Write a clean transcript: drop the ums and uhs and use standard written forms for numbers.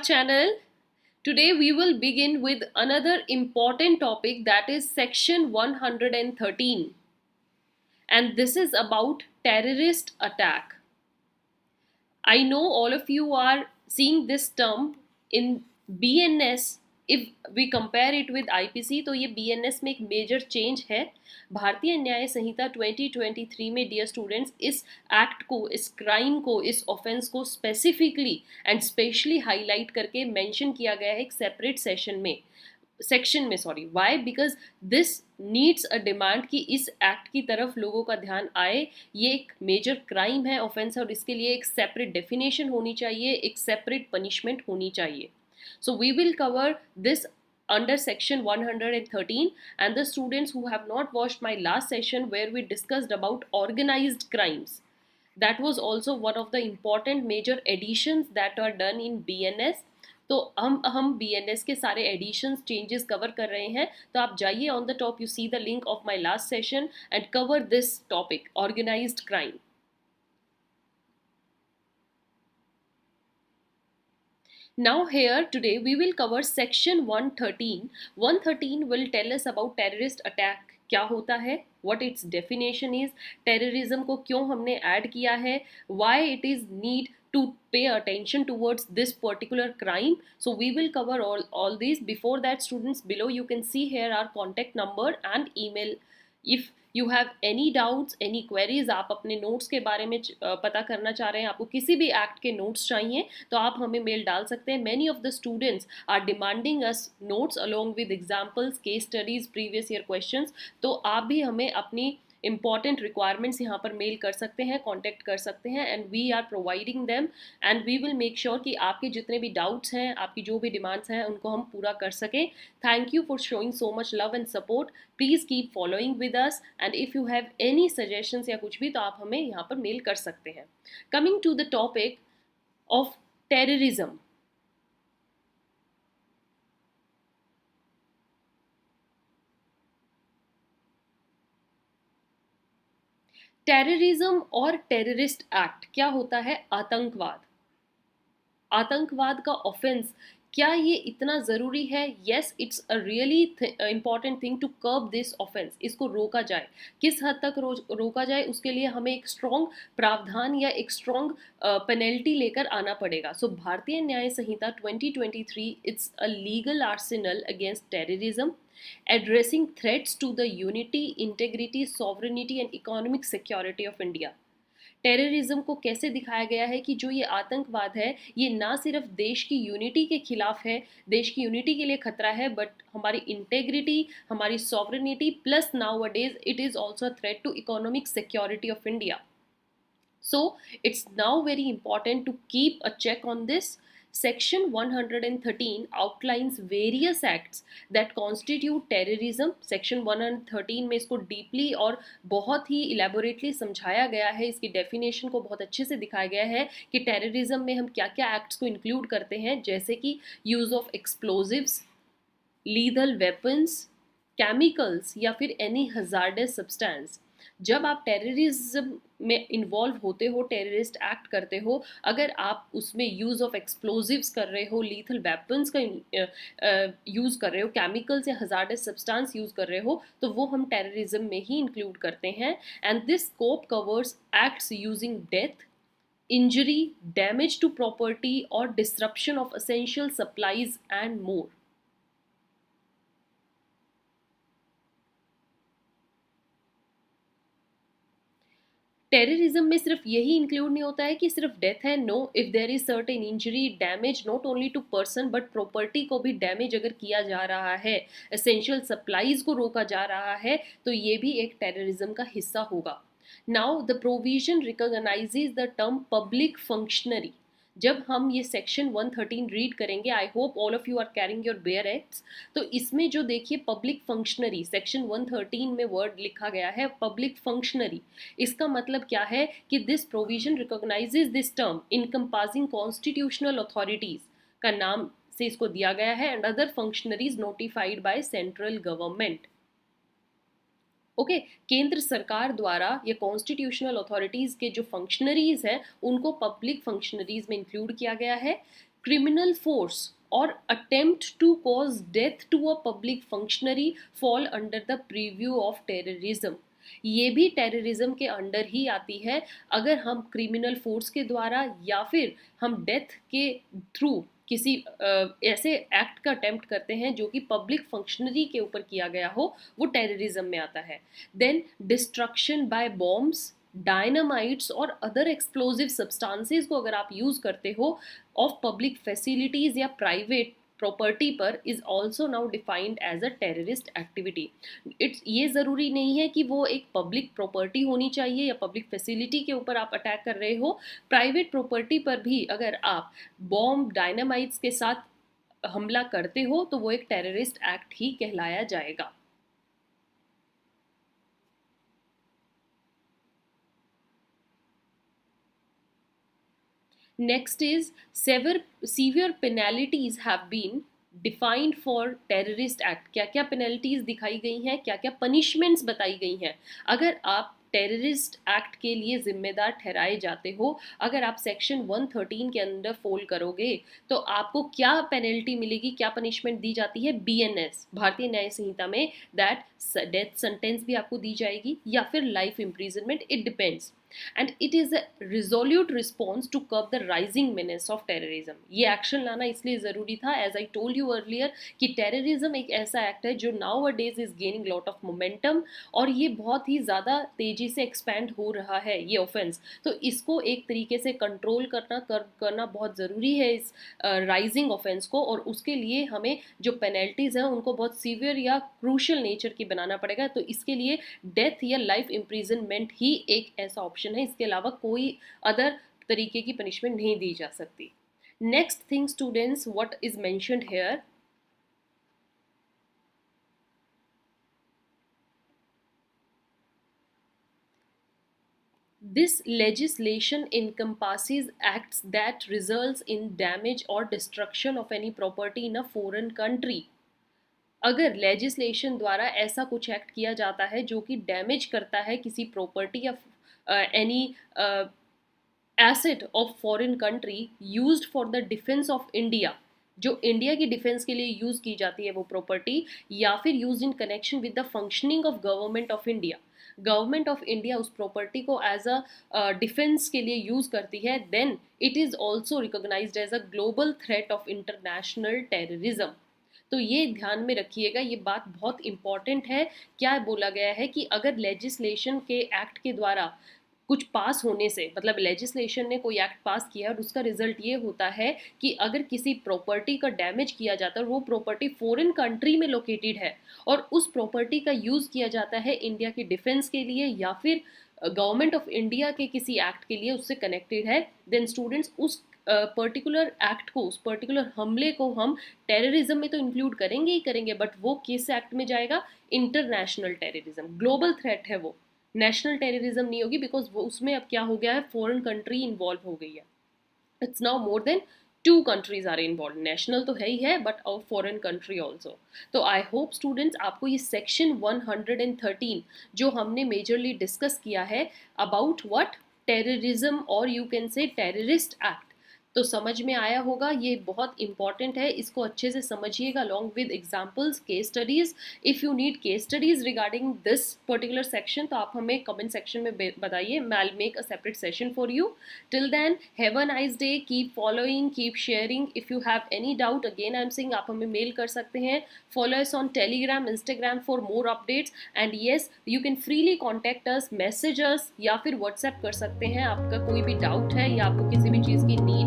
channel. Today we will begin with another important topic, that is section 113, and this is about terrorist attack. I know all of you are seeing this term in BNS. if we compare it with IPC तो ये BNS में एक major change है. भारतीय न्याय संहिता 2023 में dear students इस act को, इस क्राइम को, इस ऑफेंस को स्पेसिफिकली एंड स्पेशली हाईलाइट करके मेंशन किया गया है एक सेपरेट सेक्शन में sorry. Why? Because this needs a demand कि इस एक्ट की तरफ लोगों का ध्यान आए. ये एक मेजर क्राइम है, ऑफेंस है, और इसके लिए एक सेपरेट डेफिनेशन होनी चाहिए, एक सेपरेट पनिशमेंट होनी चाहिए. So we will cover this under section 113, and the students who have not watched my last session where we discussed about organized crimes, that was also one of the important major additions that are done in BNS. तो हम BNS के सारे editions changes cover कर रहे हैं. तो आप जाइए, on the top you see the link of my last session and cover this topic, organised crime. Now here today we will cover section 113. 113 will tell us about terrorist attack क्या होता है, what its definition is, terrorism को क्यों हमने add किया है, why it is need to pay attention towards this particular crime. So we will cover all these. Before that students, below you can see here our contact number and email. If you have any doubts, any queries, आप अपने notes के बारे में पता करना चाह रहे हैं, आपको किसी भी एक्ट के नोट्स चाहिए तो आप हमें मेल डाल सकते हैं. Many of the students are demanding us notes along with examples, case studies, previous year questions. तो आप भी हमें अपनी इंपॉर्टेंट रिक्वायरमेंट्स यहाँ पर मेल कर सकते हैं, कॉन्टेक्ट कर सकते हैं, and we are providing them and we will make sure कि आपके जितने भी डाउट्स हैं, आपकी जो भी डिमांड्स हैं, उनको हम पूरा कर सकें. Thank you for showing so much love and support. Please keep following with us, and if you have any suggestions या कुछ भी तो आप हमें यहाँ पर मेल कर सकते हैं. Coming to the topic of terrorism. Terrorism और टेररिस्ट एक्ट क्या होता है? आतंकवाद. आतंकवाद का ऑफेंस क्या ये इतना ज़रूरी है? Yes, it's a really important thing to curb this offence. इसको रोका जाए. किस हद तक रोका जाए, उसके लिए हमें एक स्ट्रॉन्ग प्रावधान या एक स्ट्रॉन्ग पेनल्टी लेकर आना पड़ेगा. सो भारतीय न्याय संहिता 2023 it's a legal Arsenal against terrorism, addressing threats to the unity, integrity, sovereignty and economic security of India. Terrorism को कैसे दिखाया गया है कि जो ये आतंकवाद है, ये ना सिर्फ देश की यूनिटी के खिलाफ है, देश की यूनिटी के लिए खतरा है, बट हमारी इंटेग्रिटी, हमारी sovereignty, plus nowadays it is also a threat to economic security of India. So it's now very important to keep a check on this. Section 113 outlines various acts that constitute terrorism. Section 113 में इसको deeply और बहुत ही elaborately समझाया गया है, इसकी definition को बहुत अच्छे से दिखाया गया है कि टेररिज्म में हम क्या क्या एक्ट्स को इंक्लूड करते हैं, जैसे कि use of explosives, lethal weapons, chemicals या फिर एनी हजार्डस सब्सटेंस. जब आप टेररिज्म में इन्वॉल्व होते हो, टेररिस्ट एक्ट करते हो, अगर आप उसमें यूज़ ऑफ एक्सप्लोजिव्स कर रहे हो, लीथल वेपन्स का यूज़ कर रहे हो, केमिकल्स या हजार्डस सब्सटेंस यूज़ कर रहे हो, तो वो हम टेररिज्म में ही इंक्लूड करते हैं. And this scope covers acts using death, injury, damage to property और disruption of essential supplies and more. Terrorism में सिर्फ यही इंक्लूड नहीं होता है कि सिर्फ डेथ है. No, if there is certain injury, damage not only to person but property को भी डैमेज अगर किया जा रहा है, एसेंशियल सप्लाईज को रोका जा रहा है, तो ये भी एक टेररिज्म का हिस्सा होगा. Now the provision recognises the term public functionary. जब हम ये सेक्शन 113 रीड करेंगे, I hope all of you are carrying your bare acts, तो इसमें जो देखिए पब्लिक फंक्शनरी, सेक्शन 113 में वर्ड लिखा गया है पब्लिक फंक्शनरी. इसका मतलब क्या है कि this provision recognises this term encompassing constitutional authorities का नाम से इसको दिया गया है, and other functionaries notified by central government. Okay, केंद्र सरकार द्वारा ये कॉन्स्टिट्यूशनल अथॉरिटीज़ के जो फंक्शनरीज हैं उनको पब्लिक फंक्शनरीज में इंक्लूड किया गया है. criminal force or attempt to cause death to a public functionary fall under the preview of terrorism. ये भी टेररिज्म के अंडर ही आती है अगर हम क्रिमिनल फोर्स के द्वारा या फिर हम डेथ के थ्रू किसी ऐसे एक्ट का अटेम्प्ट करते हैं जो कि पब्लिक फंक्शनरी के ऊपर किया गया हो, वो टेररिज्म में आता है. Then destruction by bombs, dynamites और अदर एक्सप्लोजिव सब्सटेंसेस को अगर आप यूज करते हो ऑफ पब्लिक फैसिलिटीज या प्राइवेट प्रॉपर्टी पर, is also now defined as a terrorist activity. It's ये ज़रूरी नहीं है कि वो एक पब्लिक प्रॉपर्टी होनी चाहिए या पब्लिक फैसिलिटी के ऊपर आप अटैक कर रहे हो. प्राइवेट प्रॉपर्टी पर भी अगर आप बॉम्ब डायनामाइट्स के साथ हमला करते हो तो वो एक टेररिस्ट एक्ट ही कहलाया जाएगा. Next is severe penalties have been defined for terrorist act. क्या क्या पेनल्टीज दिखाई गई हैं, क्या क्या पनिशमेंट्स बताई गई हैं. अगर आप टेररिस्ट एक्ट के लिए जिम्मेदार ठहराए जाते हो, अगर आप सेक्शन 113 के अंदर फॉल करोगे तो आपको क्या पेनल्टी मिलेगी, क्या पनिशमेंट दी जाती है. BNS भारतीय न्याय संहिता में दैट डेथ सेंटेंस भी आपको दी जाएगी या फिर life imprisonment, it depends. And it is a resolute response to curb the rising menace of terrorism. ये एक्शन लाना इसलिए ज़रूरी था, as I told you earlier, कि टेररिज्म एक ऐसा एक्ट है जो nowadays is gaining lot of momentum और ये बहुत ही ज़्यादा तेज़ी से एक्सपैंड हो रहा है ये ऑफेंस. तो इसको एक तरीके से कंट्रोल करना बहुत ज़रूरी है इस राइजिंग ऑफेंस को, और उसके लिए हमें जो पेनल्टीज़ हैं उनको बहुत सीवियर या क्रूशल नेचर की बनाना पड़ेगा. तो इसके लिए डेथ या लाइफ इम्प्रिजनमेंट ही एक ऐसा ऑप्शन है, इसके अलावा कोई अदर तरीके की पनिशमेंट नहीं दी जा सकती. Next thing students, what is mentioned here, this legislation encompasses acts that results in damage or destruction of any property in a foreign country. अगर लेजिस्लेशन द्वारा ऐसा कुछ एक्ट किया जाता है जो कि डैमेज करता है किसी प्रॉपर्टी या any asset of foreign country used for the defence of India, जो इंडिया की डिफेंस के लिए यूज़ की जाती है वो प्रॉपर्टी, या फिर use in connection with the functioning of government of India, government of India उस प्रॉपर्टी को एज अ डिफेंस के लिए यूज़ करती है, then it is also recognised as a global threat of international terrorism. तो ये ध्यान में रखिएगा, ये बात बहुत इंपॉर्टेंट है. क्या बोला गया है कि अगर लेजिस्लेशन के एक्ट के द्वारा कुछ पास होने से, मतलब लेजिस्लेशन ने कोई एक्ट पास किया और उसका रिजल्ट ये होता है कि अगर किसी प्रॉपर्टी का डैमेज किया जाता है और वो प्रॉपर्टी फॉरेन कंट्री में लोकेटेड है और उस प्रॉपर्टी का यूज़ किया जाता है इंडिया की डिफेंस के लिए या फिर गवर्नमेंट ऑफ इंडिया के किसी एक्ट के लिए उससे कनेक्टेड है, देन स्टूडेंट्स उस पर्टिकुलर एक्ट को, उस पर्टिकुलर हमले को हम टेररिज्म में तो इंक्लूड करेंगे ही करेंगे, बट वो किस एक्ट में जाएगा, इंटरनेशनल टेररिज्म. ग्लोबल थ्रेट है वो, नेशनल टेररिज्म नहीं होगी, बिकॉज वो उसमें अब क्या हो गया है, फॉरेन कंट्री इन्वॉल्व हो गई है. It's now more than 2 countries are involve, national तो है ही है बट और फॉरेन कंट्री ऑल्सो. तो आई होप स्टूडेंट्स आपको ये सेक्शन 113 जो हमने मेजरली डिस्कस किया है अबाउट व्हाट टेररिज्म और you can say terrorist act, तो समझ में आया होगा. ये बहुत इंपॉर्टेंट है, इसको अच्छे से समझिएगा along with examples, case studies. If you need case studies regarding this particular section तो आप हमें कमेंट सेक्शन में बताइए, I will make a separate session for you. Till then have a nice day, keep following, keep sharing. If you have any doubt, again I am saying, आप हमें mail कर सकते हैं. Follow us on Telegram, Instagram for more updates, and yes you can freely contact us, message us या फिर WhatsApp कर सकते हैं. आपका कोई भी डाउट है या आपको किसी भी चीज़ की नीड